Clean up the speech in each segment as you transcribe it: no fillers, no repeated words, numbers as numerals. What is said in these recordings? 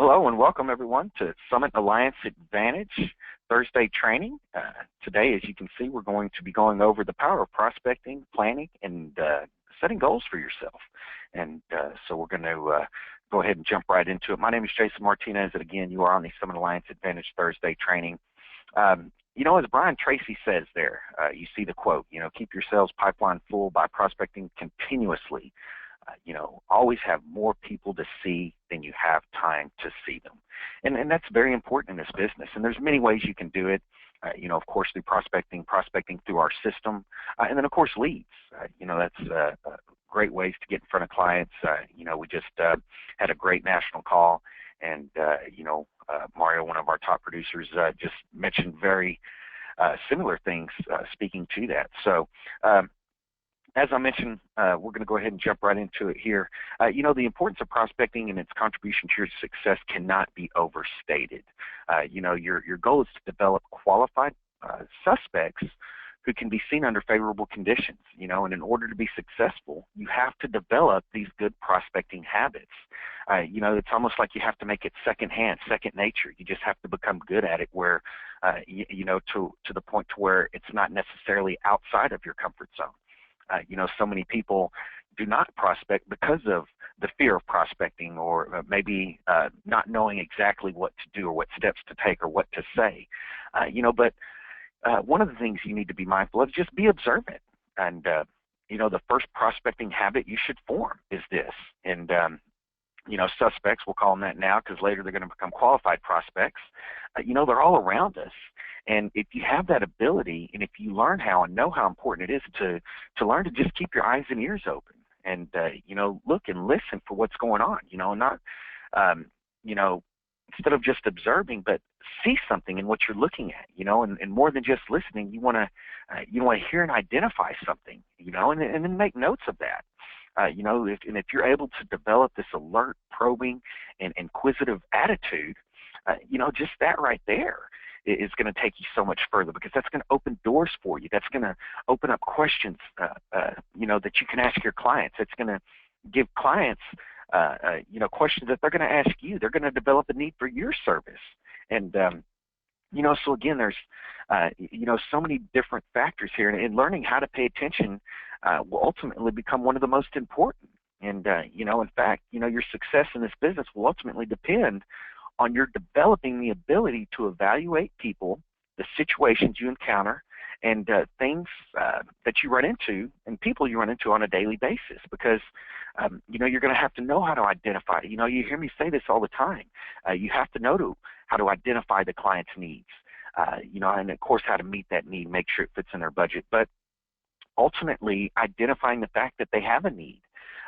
Hello and welcome everyone to Summit Alliance Advantage Thursday training. Today, as you can see, we're going to be going over the power of prospecting, planning, and setting goals for yourself. And so we're going to go ahead and jump right into it. My name is Jason Martinez, and again, you are on the Summit Alliance Advantage Thursday training. As Brian Tracy says there, you see the quote, keep your sales pipeline full by prospecting continuously. Always have more people to see than you have time to see them. And that's very important in this business. And there's many ways you can do it, of course, through prospecting through our system, and then, of course, leads. That's great ways to get in front of clients. We just had a great national call, and, Mario, one of our top producers, just mentioned very similar things speaking to that. So, as I mentioned, we're going to go ahead and jump right into it here. The importance of prospecting and its contribution to your success cannot be overstated. Your goal is to develop qualified suspects who can be seen under favorable conditions, and in order to be successful, you have to develop these good prospecting habits. It's almost like you have to make it second nature. You just have to become good at it where, to the point to where it's not necessarily outside of your comfort zone. So many people do not prospect because of the fear of prospecting, or maybe not knowing exactly what to do or what steps to take or what to say. But one of the things you need to be mindful of is just be observant. And, the first prospecting habit you should form is this. And, suspects, we'll call them that now because later they're going to become qualified prospects. They're all around us. And if you have that ability, and if you learn how and know how important it is to learn to just keep your eyes and ears open and, look and listen for what's going on, not, instead of just observing, but see something in what you're looking at, and more than just listening, you want to hear and identify something, and then make notes of that. If you're able to develop this alert, probing, and inquisitive attitude, just that right there is going to take you so much further, because that's going to open doors for you. That's going to open up questions, that you can ask your clients. It's going to give clients, questions that they're going to ask you. They're going to develop a need for your service. And, so again, there's, so many different factors here, and learning how to pay attention will ultimately become one of the most important. And, in fact, your success in this business will ultimately depend on your developing the ability to evaluate people, the situations you encounter, and things that you run into and people you run into on a daily basis, because, you're going to have to know how to identify it. You hear me say this all the time. You have to know how to identify the client's needs, and, of course, how to meet that need, make sure it fits in their budget. But ultimately, identifying the fact that they have a need,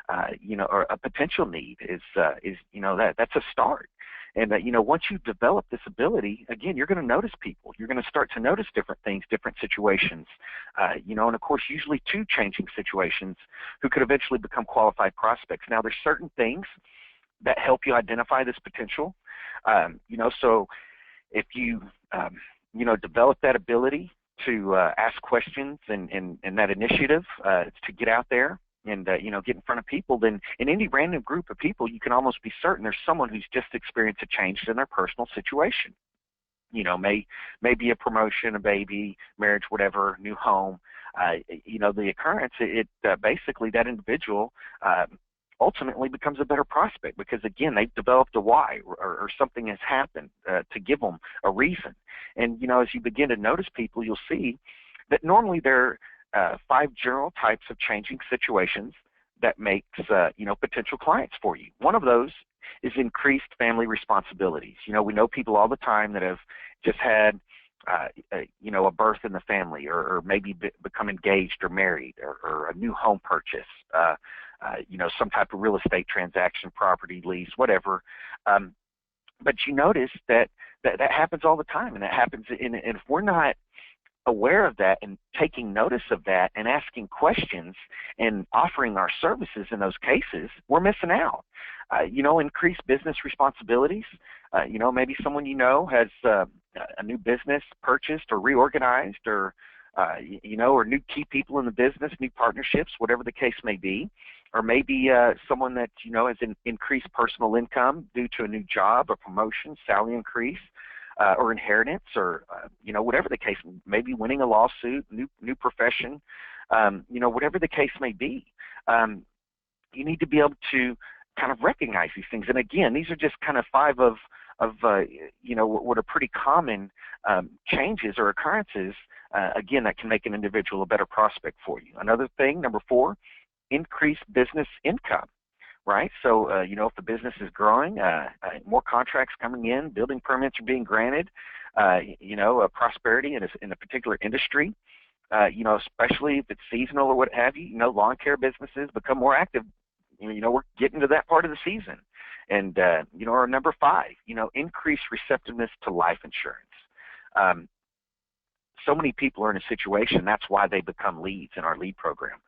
or a potential need is that's a start. And, once you develop this ability, again, you're going to notice people. You're going to start to notice different things, different situations, and, of course, usually two changing situations who could eventually become qualified prospects. Now, there's certain things that help you identify this potential. So if you, develop that ability to ask questions and that initiative to get out there and, get in front of people, then in any random group of people, you can almost be certain there's someone who's just experienced a change in their personal situation. Maybe a promotion, a baby, marriage, whatever, new home. The occurrence, basically that individual ultimately becomes a better prospect because, again, they've developed a why or something has happened to give them a reason. And, as you begin to notice people, you'll see that normally there are 5 general types of changing situations that makes, potential clients for you. One of those is increased family responsibilities. We know people all the time that have just had, a birth in the family, or maybe become engaged or married, or a new home purchase, some type of real estate transaction, property lease, whatever. But you notice that happens all the time, and that happens. And if we're not aware of that and taking notice of that and asking questions and offering our services in those cases, we're missing out. Increased business responsibilities. Maybe someone has a new business purchased or reorganized, or or new key people in the business, new partnerships, whatever the case may be. or maybe someone that, has an increased personal income due to a new job, a promotion, salary increase, or inheritance, or whatever the case. Maybe winning a lawsuit, new profession, whatever the case may be. You need to be able to kind of recognize these things. And again, these are just kind of 5 of what are pretty common changes or occurrences, again, that can make an individual a better prospect for you. Another thing, number 4, increased business income, right? So, if the business is growing, more contracts coming in, building permits are being granted, prosperity in a particular industry, especially if it's seasonal or what have you, lawn care businesses become more active. We're getting to that part of the season. And, or number 5, increased receptiveness to life insurance. So many people are in a situation, that's why they become leads in our lead program,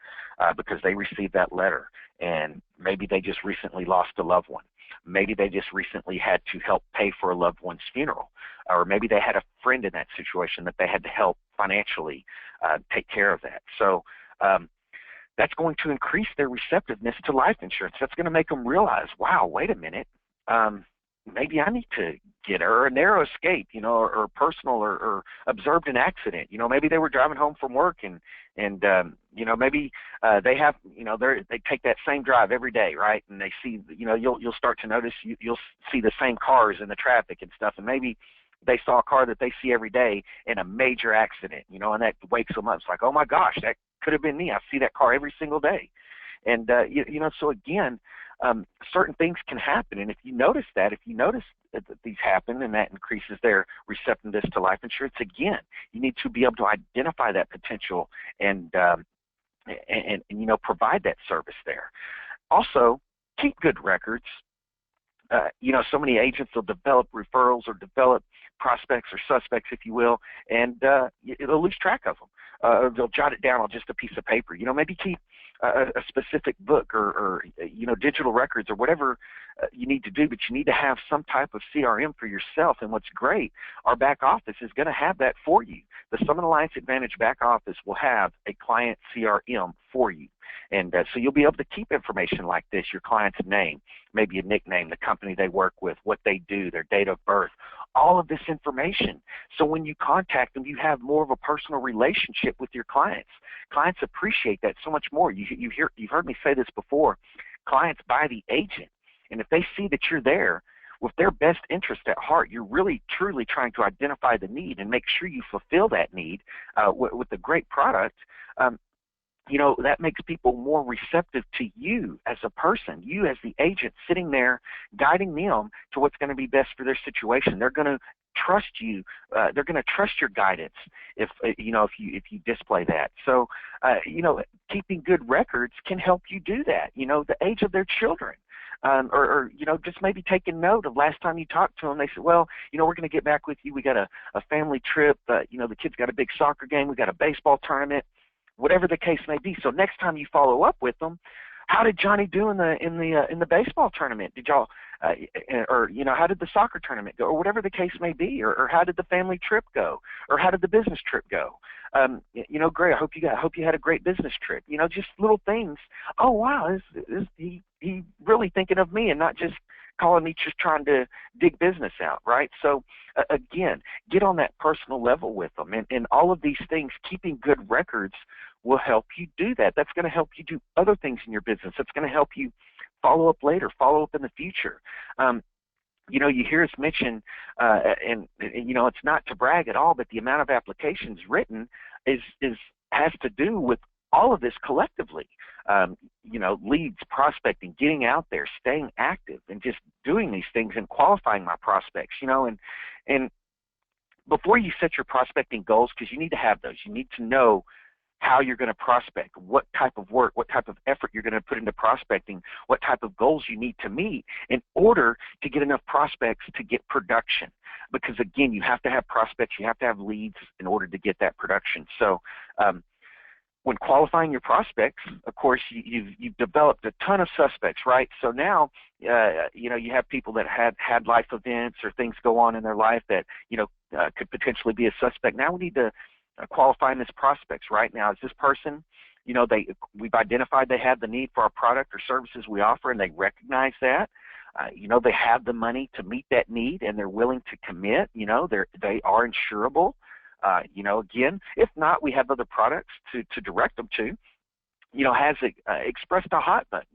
because they received that letter, and maybe they just recently lost a loved one. Maybe they just recently had to help pay for a loved one's funeral, or maybe they had a friend in that situation that they had to help financially take care of that. So that's going to increase their receptiveness to life insurance. That's going to make them realize, wow, wait a minute, maybe I need to get or a narrow escape, or personal or observed an accident. Maybe they were driving home from work and maybe they have, they take that same drive every day, right? And they see, you'll start to notice you'll see the same cars in the traffic and stuff, and maybe they saw a car that they see every day in a major accident, and that wakes them up. It's like, oh my gosh, that could have been me. I see that car every single day. And, so again, certain things can happen. And if you notice that these happen and that increases their receptiveness to life insurance, again, you need to be able to identify that potential and provide that service there. Also, keep good records. So many agents will develop referrals or develop prospects or suspects, if you will, and they'll lose track of them. Or they'll jot it down on just a piece of paper. Maybe keep a specific book or digital records or whatever you need to do, but you need to have some type of CRM for yourself. And what's great, our back office is going to have that for you. The Summit Alliance Advantage back office will have a client CRM for you. And so you'll be able to keep information like this, your client's name, maybe a nickname, the company they work with, what they do, their date of birth, all of this information. So when you contact them, you have more of a personal relationship with your clients. Clients appreciate that so much more. You've heard me say this before. Clients buy the agent. And if they see that you're there with their best interest at heart, you're really, truly trying to identify the need and make sure you fulfill that need with a great product, that makes people more receptive to you as a person, you as the agent sitting there guiding them to what's going to be best for their situation. They're going to trust you. They're going to trust your guidance if you display that. So, keeping good records can help you do that. The age of their children. Or just maybe taking note of last time you talked to them, they said, well, we're going to get back with you. We got a family trip. The kids got a big soccer game. We got a baseball tournament. Whatever the case may be. So next time you follow up with them, how did Johnny do in the baseball tournament? Did y'all, how did the soccer tournament go, or whatever the case may be, or how did the family trip go, or how did the business trip go? Great. I hope you had a great business trip. Just little things. Oh wow, he really thinking of me and not just calling me just trying to dig business out, right? So again, get on that personal level with them, and all of these things, keeping good records will help you do that. That's going to help you do other things in your business. That's going to help you follow up later, follow up in the future. You hear us mention, and it's not to brag at all, but the amount of applications written has to do with all of this collectively. Leads, prospecting, getting out there, staying active, and just doing these things and qualifying my prospects. And before you set your prospecting goals, because you need to have those, you need to know how you're going to prospect, what type of work, what type of effort you're going to put into prospecting, what type of goals you need to meet in order to get enough prospects to get production. Because again, you have to have prospects, you have to have leads in order to get that production. So when qualifying your prospects, of course, you've developed a ton of suspects, right? So now, you have people that had life events or things go on in their life that, could potentially be a suspect. Now we need to qualifying this prospects, right? Now, is this person we've identified they have the need for our product or services we offer, and they recognize that. They have the money to meet that need, and they're willing to commit. They are insurable. Again, if not, we have other products to direct them to. Has expressed a hot button,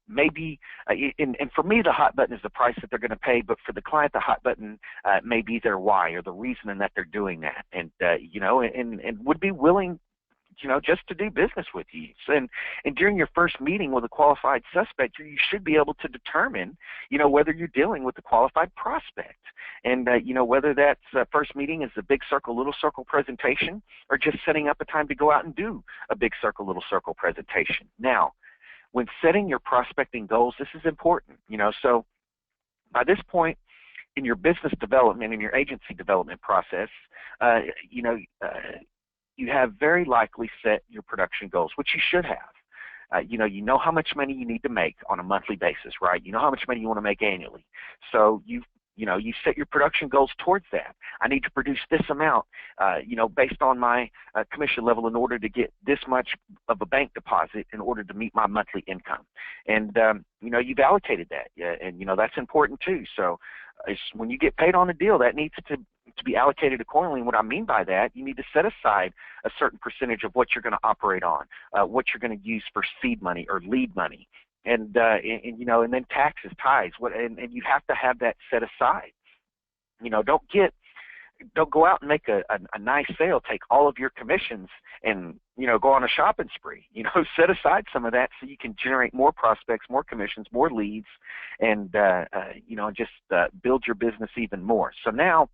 maybe, and for me, the hot button is the price that they're going to pay, but for the client, the hot button may be their why or the reason that they're doing that, and would be willing, just to do business with you. And during your first meeting with a qualified suspect, you should be able to determine, whether you're dealing with a qualified prospect. And, whether that first meeting is a big circle, little circle presentation, or just setting up a time to go out and do a big circle, little circle presentation. Now, when setting your prospecting goals, this is important, so by this point in your business development, in your agency development process, you have very likely set your production goals, which you should have. You know how much money you need to make on a monthly basis, right? You know how much money you want to make annually. So you set your production goals towards that. I need to produce this amount, based on my commission level in order to get this much of a bank deposit in order to meet my monthly income. And, you've allocated that, and, that's important too. So when you get paid on a deal, that needs to be allocated accordingly. And what I mean by that, you need to set aside a certain percentage of what you're going to operate on, what you're going to use for seed money or lead money, and then taxes, tithes. And you have to have that set aside. Don't go out and make a nice sale, take all of your commissions, and go on a shopping spree. Set aside some of that so you can generate more prospects, more commissions, more leads, and just build your business even more. So now,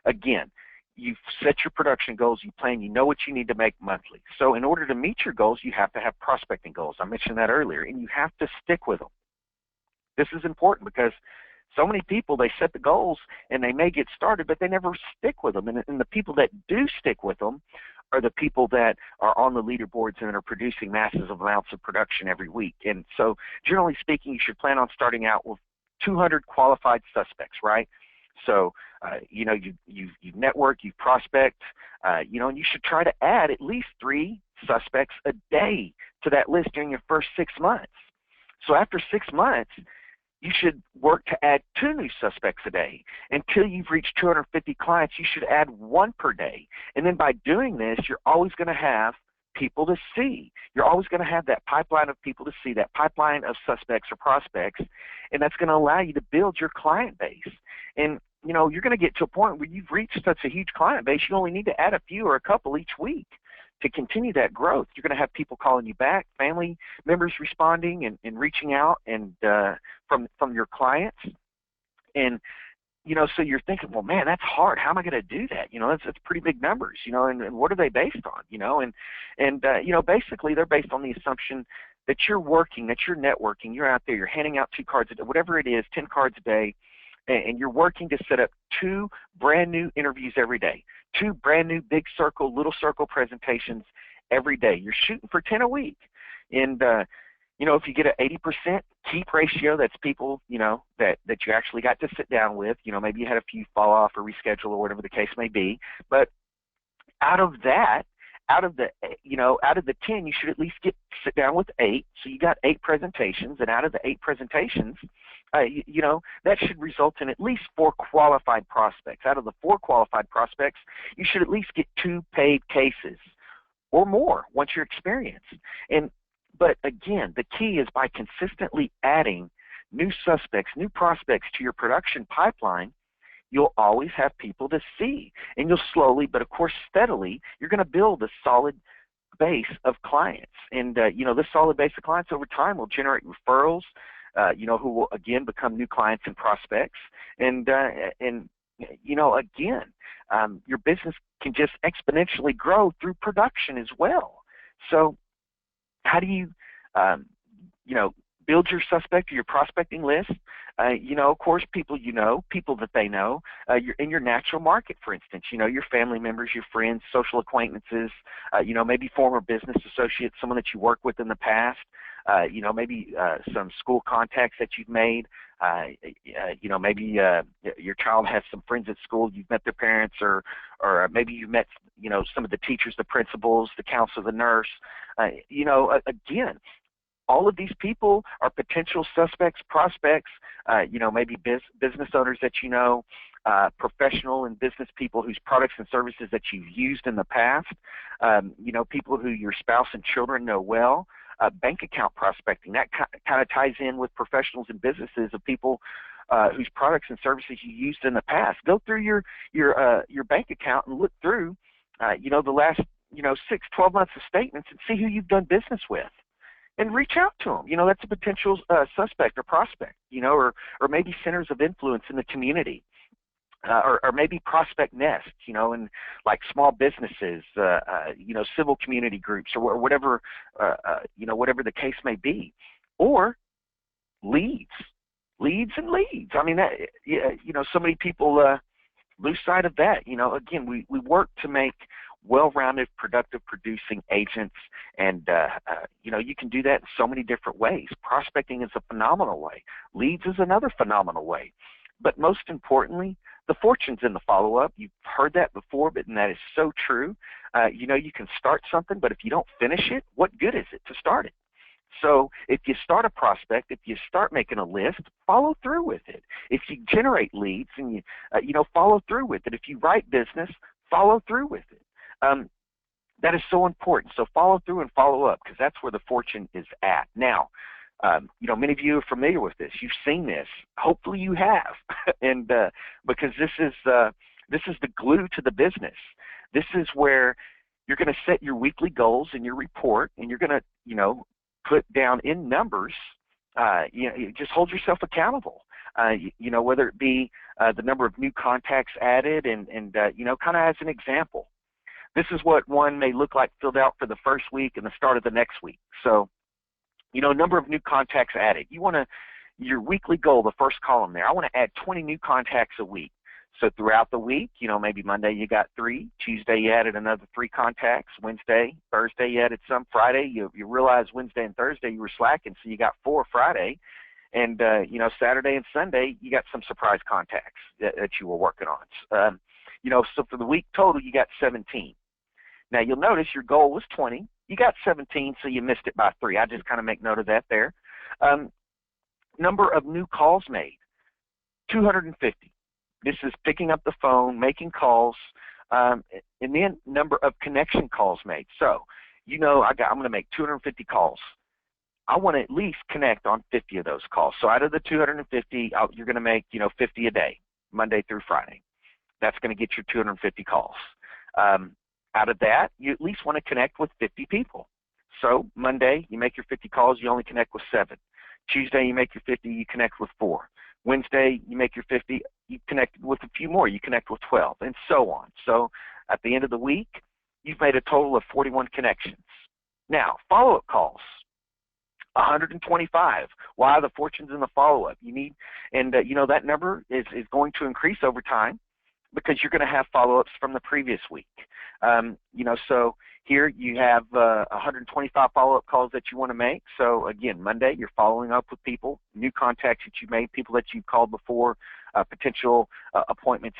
again, you've set your production goals, you plan, you know what you need to make monthly. So in order to meet your goals, you have to have prospecting goals. I mentioned that earlier, and you have to stick with them. This is important because so many people, they set the goals and they may get started, but they never stick with them. And the people that do stick with them are the people that are on the leaderboards and are producing massive amounts of production every week. And so generally speaking, you should plan on starting out with 200 qualified suspects, right? So, you network, you prospect, and you should try to add at least 3 suspects a day to that list during your first 6 months. So after 6 months, you should work to add 2 new suspects a day. Until you've reached 250 clients, you should add 1 per day. And then by doing this, you're always going to have people to see. You're always going to have that pipeline of people to see, that pipeline of suspects or prospects, and that's going to allow you to build your client base. And you're going to get to a point where you've reached such a huge client base, you only need to add a few or a couple each week to continue that growth. You're going to have people calling you back, family members responding and reaching out and from your clients. And, so you're thinking, well, man, that's hard. How am I going to do that? That's pretty big numbers, and what are they based on, and basically they're based on the assumption that you're working, that you're networking, you're out there, you're handing out 2 cards a day, whatever it is, 10 cards a day, and you're working to set up 2 brand new interviews every day, 2 brand new big circle, little circle presentations every day. You're shooting for 10 a week. And, if you get an 80% keep ratio, that's people, that you actually got to sit down with, maybe you had a few fall off or reschedule or whatever the case may be. But out of the 10, you should at least sit down with 8. So you got 8 presentations, and out of the 8 presentations, that should result in at least 4 qualified prospects. Out of the 4 qualified prospects, you should at least get 2 paid cases or more once you're experienced. But again, the key is by consistently adding new suspects, new prospects to your production pipeline, you'll always have people to see. And you'll slowly, but of course steadily, you're going to build a solid base of clients. And, this solid base of clients over time will generate referrals, who will, again, become new clients and prospects. And your business can just exponentially grow through production as well. So how do you, build your suspect or your prospecting list? Of course, people people that they know, you're in your natural market, for instance, your family members, your friends, social acquaintances, maybe former business associates, someone that you worked with in the past, maybe some school contacts that you've made. Maybe your child has some friends at school. You've met their parents, or maybe you've met, some of the teachers, the principals, the counselor, the nurse. Again, all of these people are potential suspects, prospects, maybe business owners that professional and business people whose products and services that you've used in the past, people who your spouse and children know well. Bank account prospecting, that kind of ties in with professionals and businesses of people whose products and services you used in the past. Go through your bank account and look through, the last, 6, 12 months of statements and see who you've done business with. And reach out to them. That's a potential suspect or prospect, or maybe centers of influence in the community. Or maybe prospect nests, and like small businesses, civil community groups, or whatever, whatever the case may be, or leads. I mean, so many people lose sight of that. Again, we work to make well-rounded, productive, producing agents, and you can do that in so many different ways. Prospecting is a phenomenal way. Leads is another phenomenal way. But most importantly, the fortune's in the follow-up. You've heard that before, and that is so true. You can start something, but if you don't finish it, what good is it to start it? So if you start a prospect, if you start making a list, follow through with it. If you generate leads and you follow through with it. If you write business, follow through with it. That is so important. So follow through and follow up, because that's where the fortune is at. Now, many of you are familiar with this. You've seen this. Hopefully you have, and because this is the glue to the business. This is where you're going to set your weekly goals in your report, and you're going to, put down in numbers. You just hold yourself accountable. Whether it be the number of new contacts added, and kind of as an example, this is what one may look like filled out for the first week and the start of the next week. So, number of new contacts added. You want your weekly goal, the first column there, I want to add 20 new contacts a week. So throughout the week, maybe Monday you got 3, Tuesday you added another 3 contacts, Wednesday, Thursday you added some, Friday you realized Wednesday and Thursday you were slacking, so you got 4 Friday, and Saturday and Sunday you got some surprise contacts that you were working on. So for the week total you got 17. Now you'll notice your goal was 20. You got 17, so you missed it by 3. I just kind of make note of that there. Number of new calls made, 250. This is picking up the phone, making calls, and then number of connection calls made. So, I'm going to make 250 calls. I want to at least connect on 50 of those calls. So out of the 250, you're going to make, 50 a day, Monday through Friday. That's going to get you 250 calls. Out of that, you at least want to connect with 50 people. So Monday, you make your 50 calls, you only connect with 7. Tuesday, you make your 50, you connect with 4. Wednesday, you make your 50, you connect with a few more, you connect with 12, and so on. So at the end of the week, you've made a total of 41 connections. Now, follow-up calls, 125. Why? The fortune's in the follow-up. You need, and that number is going to increase over time, because you're going to have follow-ups from the previous week. So here you have 125 follow-up calls that you want to make. So again, Monday you're following up with people, new contacts that you made, people that you've called before, potential appointments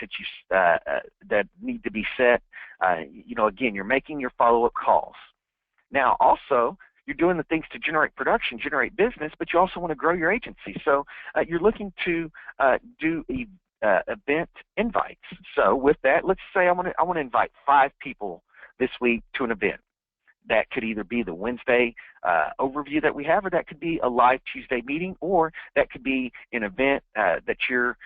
that that need to be set. Again, you're making your follow-up calls. Now also, you're doing the things to generate production, generate business, but you also want to grow your agency. So you're looking to do event invites. So with that, let's say I want to invite 5 people this week to an event. That could either be the Wednesday overview that we have, or that could be a live Tuesday meeting, or that could be an event that you're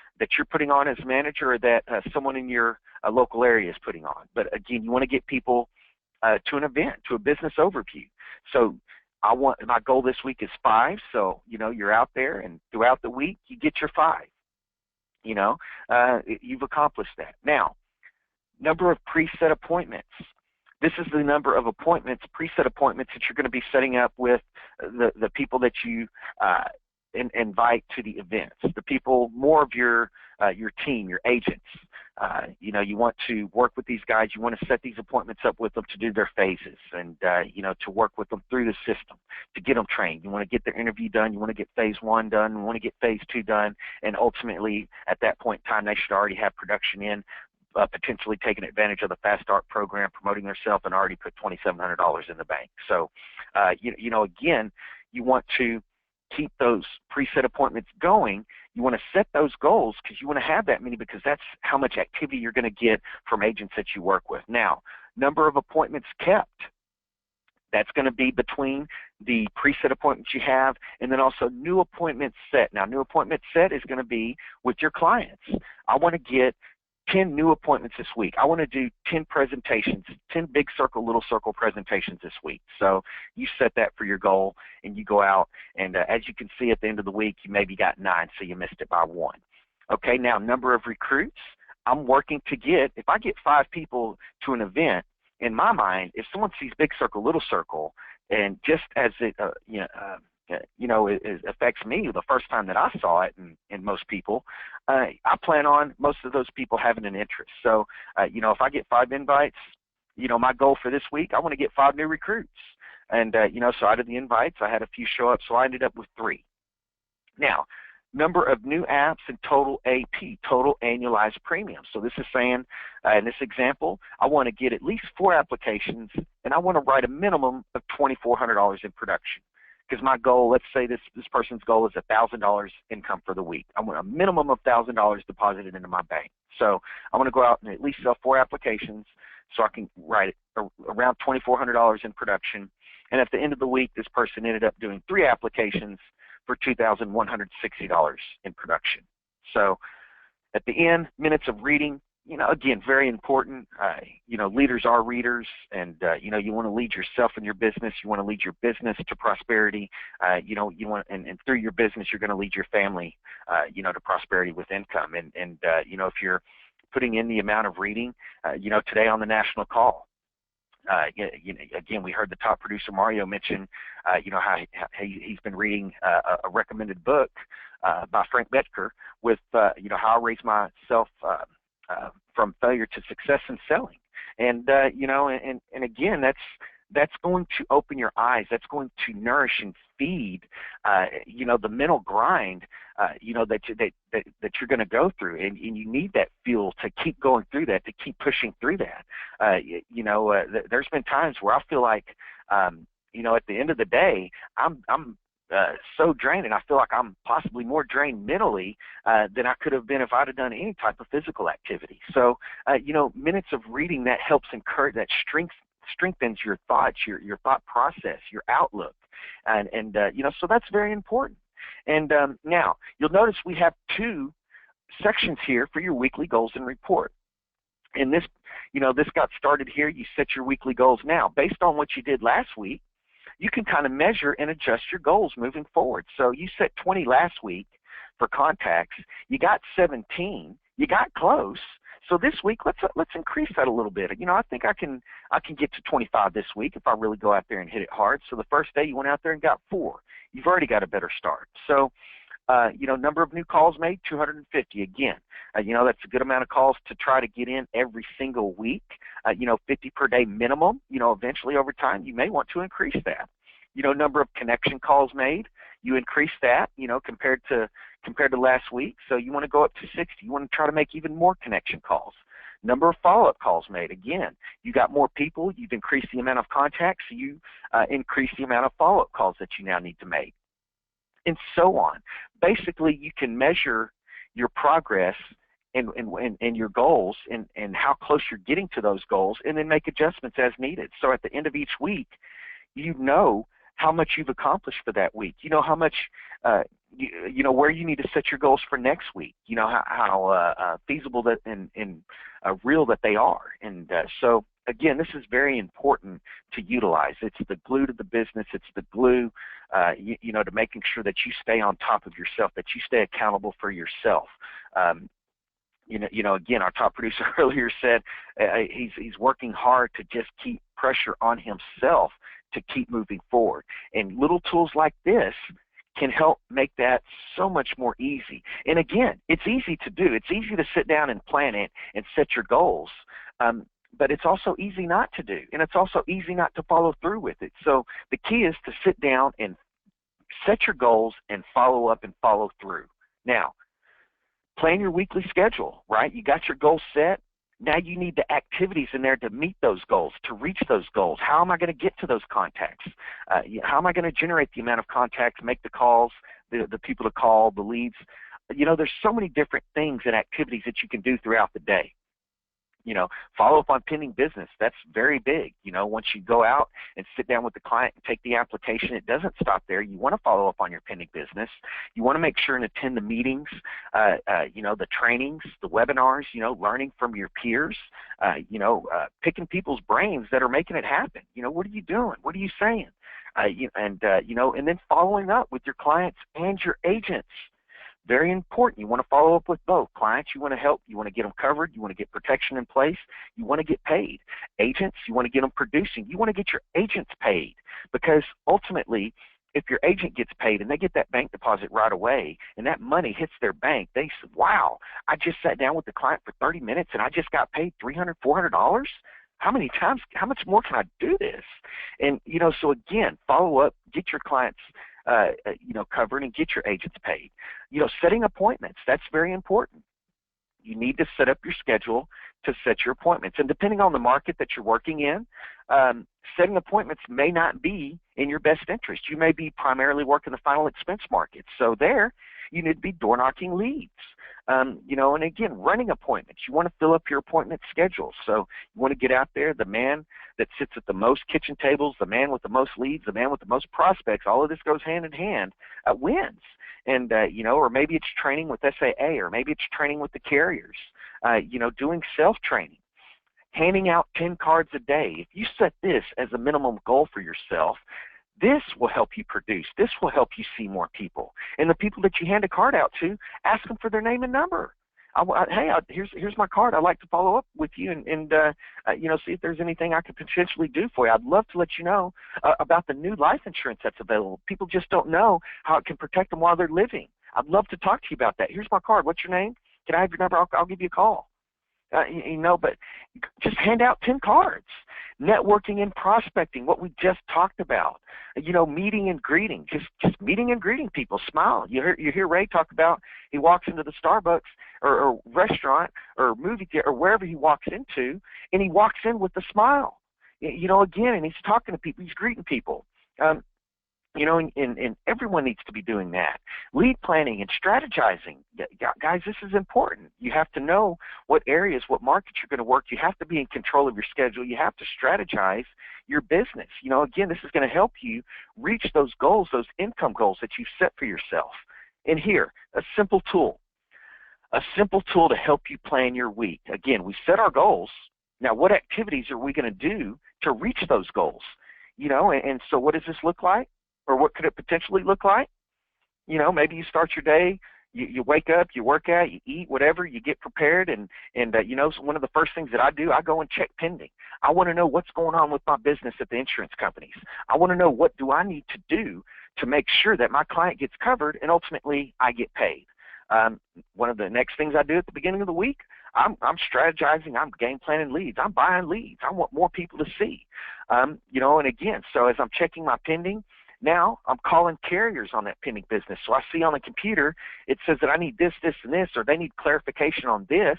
putting on as a manager, or that someone in your local area is putting on. But again, you want to get people to an event, to a business overview. So my goal this week is 5. So you're out there, and throughout the week you get your 5. You've accomplished that. Now, number of preset appointments. This is the number of appointments, preset appointments, that you're going to be setting up with the people that you invite to the events, the people, more of your team, your agents. You know, you want to work with these guys. You want to set these appointments up with them to do their phases and, you know, to work with them through the system, to get them trained. You want to get their interview done. You want to get phase 1 done. You want to get phase 2 done. And ultimately, at that point in time, they should already have production in, potentially taking advantage of the Fast Start program, promoting themselves, and already put $2,700 in the bank. So, you know, again, you want to keep those preset appointments going. You want to set those goals because you want to have that many, because that's how much activity you're going to get from agents that you work with. Now, number of appointments kept, that's going to be between the preset appointments you have and then also new appointments set. Now, new appointment set is going to be with your clients. I want to get 10 new appointments this week. I want to do 10 presentations, 10 big circle, little circle presentations this week. So you set that for your goal and you go out, and as you can see at the end of the week, you maybe got 9, so you missed it by 1. Okay, now number of recruits, I'm working to get, if I get 5 people to an event, in my mind, if someone sees big circle, little circle, and just as it, it affects me the first time that I saw it, and most people, I plan on most of those people having an interest. So, you know, if I get 5 invites, you know, my goal for this week, I want to get 5 new recruits. And, you know, so out of the invites, I had a few show up, so I ended up with 3. Now, number of new apps and total AP, total annualized premium. So this is saying, in this example, I want to get at least 4 applications, and I want to write a minimum of $2,400 in production. Because my goal, let's say this person's goal is $1,000 income for the week. I want a minimum of $1,000 deposited into my bank. So I want to go out and at least sell 4 applications so I can write around $2,400 in production. And at the end of the week, this person ended up doing 3 applications for $2,160 in production. So at the end, minutes of reading, you know, again, very important. You know, leaders are readers, and, you know, you want to lead yourself in your business. You want to lead your business to prosperity. You know, you want, and through your business, you're going to lead your family, you know, to prosperity with income. And you know, if you're putting in the amount of reading, you know, today on the national call, you know, again, we heard the top producer Mario mention, you know, how he's been reading a recommended book by Frank Bettker with, you know, how I raise myself from failure to success in selling. And, you know, and again, that's going to open your eyes. That's going to nourish and feed, you know, the mental grind, you know, that you're going to go through, and you need that fuel to keep going through that, to keep pushing through that. You know, there's been times where I feel like, you know, at the end of the day, I'm so drained, and I feel like I'm possibly more drained mentally than I could have been if I'd have done any type of physical activity. So, you know, minutes of reading, that helps encourage, that strengthens your thoughts, your thought process, your outlook, and you know, so that's very important. And now you'll notice we have 2 sections here for your weekly goals and report. And this, you know, this got started here. You set your weekly goals now based on what you did last week. You can kind of measure and adjust your goals moving forward. So you set 20 last week for contacts. You got 17. You got close. So this week, let's increase that a little bit. You know, I think I can get to 25 this week if I really go out there and hit it hard. So the first day you went out there and got 4. You've already got a better start. So, you know, number of new calls made, 250. Again, you know, that's a good amount of calls to try to get in every single week. You know, 50 per day minimum. You know, eventually over time you may want to increase that. You know, number of connection calls made, you increase that, you know, compared to last week. So you want to go up to 60. You want to try to make even more connection calls. Number of follow-up calls made. Again, you got more people. You've increased the amount of contacts. So you increase the amount of follow-up calls that you now need to make, and so on. Basically, you can measure your progress and your goals and how close you're getting to those goals, and then make adjustments as needed. So at the end of each week, you know how much you've accomplished for that week. You know how much, you know, where you need to set your goals for next week. You know how feasible that and real that they are. And so, again, this is very important to utilize. It's the glue to the business. It's the glue, you know, to making sure that you stay on top of yourself, that you stay accountable for yourself. You know, again, our top producer earlier said he's working hard to just keep pressure on himself to keep moving forward. And little tools like this can help make that so much more easy. And again, it's easy to do. It's easy to sit down and plan it and set your goals. But it's also easy not to do, and it's also easy not to follow through with it. So the key is to sit down and set your goals and follow up and follow through. Now, plan your weekly schedule, right? You got your goals set. Now you need the activities in there to meet those goals, to reach those goals. How am I going to get to those contacts? How am I going to generate the amount of contacts, make the calls, the people to call, the leads? There's so many different things and activities that you can do throughout the day. Follow up on pending business. That's very big. Once you go out and sit down with the client and take the application, it doesn't stop there. You want to follow up on your pending business. You want to make sure and attend the meetings, the trainings, the webinars, learning from your peers, picking people's brains that are making it happen. What are you doing? What are you saying? And then following up with your clients and your agents. Very important. You want to follow up with both. Clients, you want to help. You want to get them covered. You want to get protection in place. You want to get paid. Agents, you want to get them producing. You want to get your agents paid, because ultimately, if your agent gets paid and they get that bank deposit right away and that money hits their bank, they say, wow, I just sat down with the client for 30 minutes and I just got paid $300, $400. How much more can I do this? And, so again, follow up, get your clients covered, and get your agents paid. Setting appointments, that's very important. You need to set up your schedule to set your appointments. And depending on the market that you're working in, setting appointments may not be in your best interest. You may be primarily working the final expense market. So there, you need to be door knocking leads. And again, running appointments. You want to fill up your appointment schedule. So you want to get out there, the man that sits at the most kitchen tables, the man with the most leads, the man with the most prospects, all of this goes hand in hand, wins. And, or maybe it's training with SAA, or maybe it's training with the carriers, doing self-training, handing out 10 cards a day. If you set this as a minimum goal for yourself, this will help you produce. This will help you see more people. And the people that you hand a card out to, ask them for their name and number. Here's my card. I'd like to follow up with you and see if there's anything I could potentially do for you. I'd love to let you know about the new life insurance that's available. People just don't know how it can protect them while they're living. I'd love to talk to you about that. Here's my card. What's your name? Can I have your number? I'll give you a call. But just hand out 10 cards. Networking and prospecting, what we just talked about. Meeting and greeting, just meeting and greeting people. Smile. You hear Ray talk about he walks into the Starbucks or restaurant or movie theater or wherever he walks into, and he walks in with a smile. Again, and he's talking to people. He's greeting people. And everyone needs to be doing that. Lead planning and strategizing. Guys, this is important. You have to know what areas, what markets you're going to work. You have to be in control of your schedule. You have to strategize your business. Again, this is going to help you reach those goals, those income goals that you've set for yourself. And here, a simple tool to help you plan your week. Again, we set our goals. Now, what activities are we going to do to reach those goals? And so what does this look like? Or what could it potentially look like? Maybe you start your day, you wake up, you work out, you eat, whatever, you get prepared, and so one of the first things that I do, I go and check pending. I want to know what's going on with my business at the insurance companies. I want to know what do I need to do to make sure that my client gets covered and ultimately I get paid. One of the next things I do at the beginning of the week, I'm strategizing, I'm game planning leads, I'm buying leads, I want more people to see. And again, so as I'm checking my pending, now I'm calling carriers on that pending business. So I see on the computer it says that I need this, this, and this, or they need clarification on this.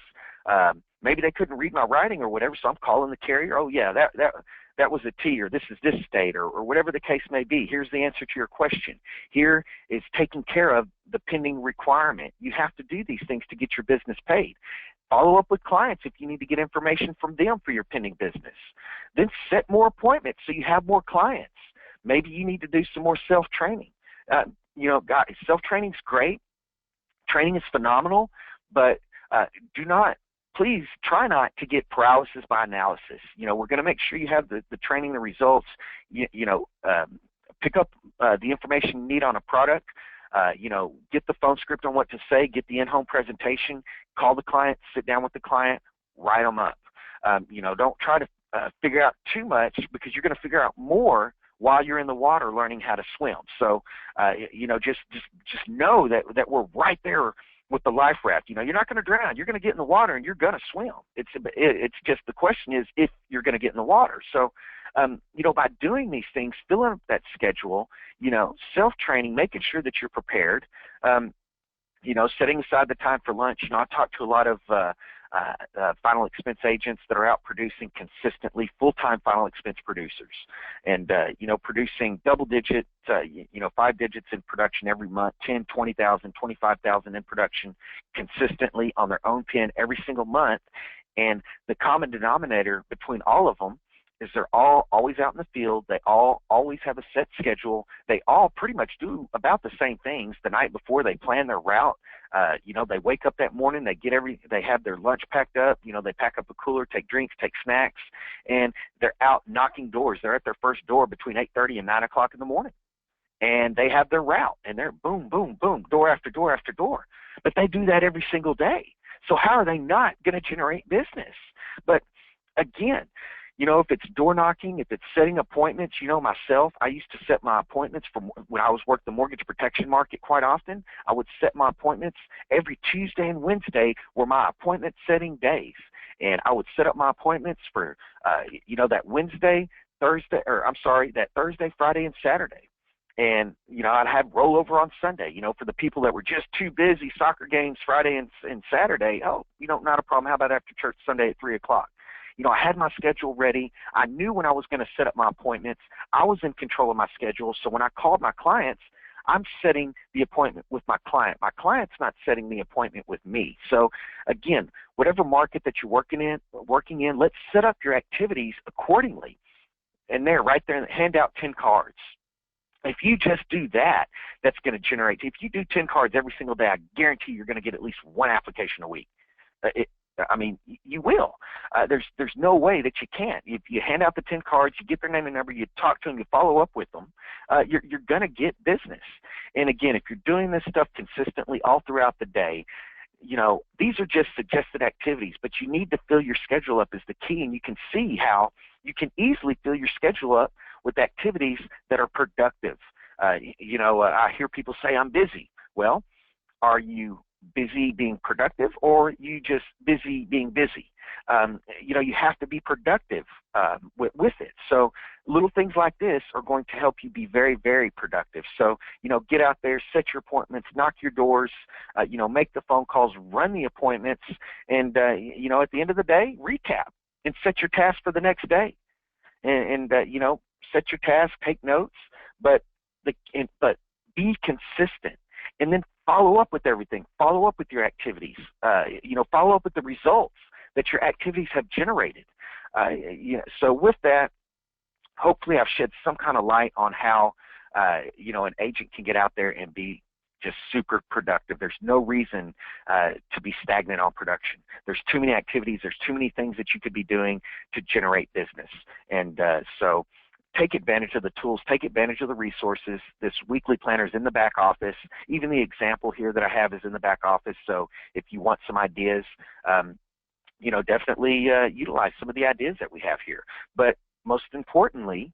Maybe they couldn't read my writing or whatever, so I'm calling the carrier. Oh yeah, that was a T, or this is this state, or whatever the case may be. Here's the answer to your question. Here is taking care of the pending requirement. You have to do these things to get your business paid. Follow up with clients if you need to get information from them for your pending business. Then set more appointments so you have more clients. Maybe you need to do some more self-training. Guys, self-training's great. Training is phenomenal, but please try not to get paralysis by analysis. We're going to make sure you have the training, the results. Pick up the information you need on a product. Get the phone script on what to say. Get the in-home presentation. Call the client. Sit down with the client. Write them up. Don't try to figure out too much, because you're going to figure out more while you're in the water learning how to swim. So, you know, just know that we're right there with the life raft. You know, you're not going to drown. You're going to get in the water and you're going to swim. It's just the question is if you're going to get in the water. So, you know, by doing these things, filling up that schedule, you know, self-training, making sure that you're prepared, you know, setting aside the time for lunch. You know, I talk to a lot of final expense agents that are out producing consistently, full-time final expense producers, and you know, producing double-digit, you know, 5 digits in production every month, 10, 20,000, 25,000 in production consistently on their own pen every single month. And the common denominator between all of them is they're all always out in the field. They all always have a set schedule. They all pretty much do about the same things the night before. They plan their route. You know, they wake up that morning, they have their lunch packed up. You know, they pack up a cooler, take drinks, take snacks, and they're out knocking doors. They're at their first door between 8:30 and 9 o'clock in the morning. And they have their route, and they're boom, boom, boom, door after door after door. But they do that every single day. So how are they not going to generate business? But again, you know, if it's door knocking, if it's setting appointments, you know, myself, I used to set my appointments from when I was working the mortgage protection market quite often. I would set my appointments every Tuesday and Wednesday were my appointment setting days. And I would set up my appointments for, you know, that Wednesday, Thursday, or I'm sorry, that Thursday, Friday, and Saturday. And, you know, I'd have rollover on Sunday, you know, for the people that were just too busy, soccer games Friday and Saturday. Oh, you know, not a problem. How about after church Sunday at 3 o'clock? You know, I had my schedule ready. I knew when I was going to set up my appointments. I was in control of my schedule. So when I called my clients, I'm setting the appointment with my client. My client's not setting the appointment with me. So again, whatever market that you're working in, let's set up your activities accordingly. And there, right there, hand out 10 cards. If you just do that, that's going to generate. If you do 10 cards every single day, I guarantee you're going to get at least one application a week. I mean, you will. There's no way that you can't. If you hand out the 10 cards, you get their name and number, you talk to them, you follow up with them, you're going to get business. And again, if you're doing this stuff consistently all throughout the day, you know, these are just suggested activities, but you need to fill your schedule up is the key. And you can see how you can easily fill your schedule up with activities that are productive. You know, I hear people say, I'm busy. Well, are you busy being productive, or you just busy being busy? You know, you have to be productive with it. So little things like this are going to help you be very, very productive. So, you know, get out there, set your appointments, knock your doors, you know, make the phone calls, run the appointments, and, you know, at the end of the day, recap and set your task for the next day. And you know, set your task, take notes, but be consistent. And then follow up with everything. Follow up with your activities. You know, follow up with the results that your activities have generated. You know, so with that, hopefully I've shed some kind of light on how, you know, an agent can get out there and be just super productive. There's no reason to be stagnant on production. There's too many activities. There's too many things that you could be doing to generate business. And so take advantage of the tools, take advantage of the resources. This weekly planner is in the back office. Even the example here that I have is in the back office. So if you want some ideas, you know, definitely utilize some of the ideas that we have here. But most importantly,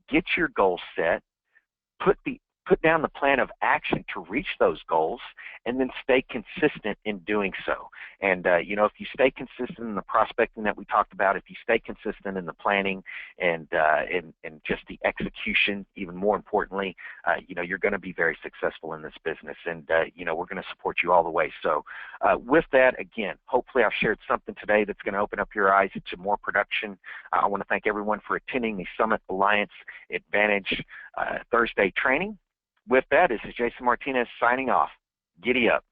get your goals set, put down the plan of action to reach those goals, and then stay consistent in doing so. And, you know, if you stay consistent in the prospecting that we talked about, if you stay consistent in the planning and just the execution, even more importantly, you know, you're going to be very successful in this business. And, you know, we're going to support you all the way. So with that, again, hopefully I've shared something today that's going to open up your eyes to more production. I want to thank everyone for attending the Summit Alliance Advantage Thursday training. With that, this is Jason Martinez signing off. Giddy up.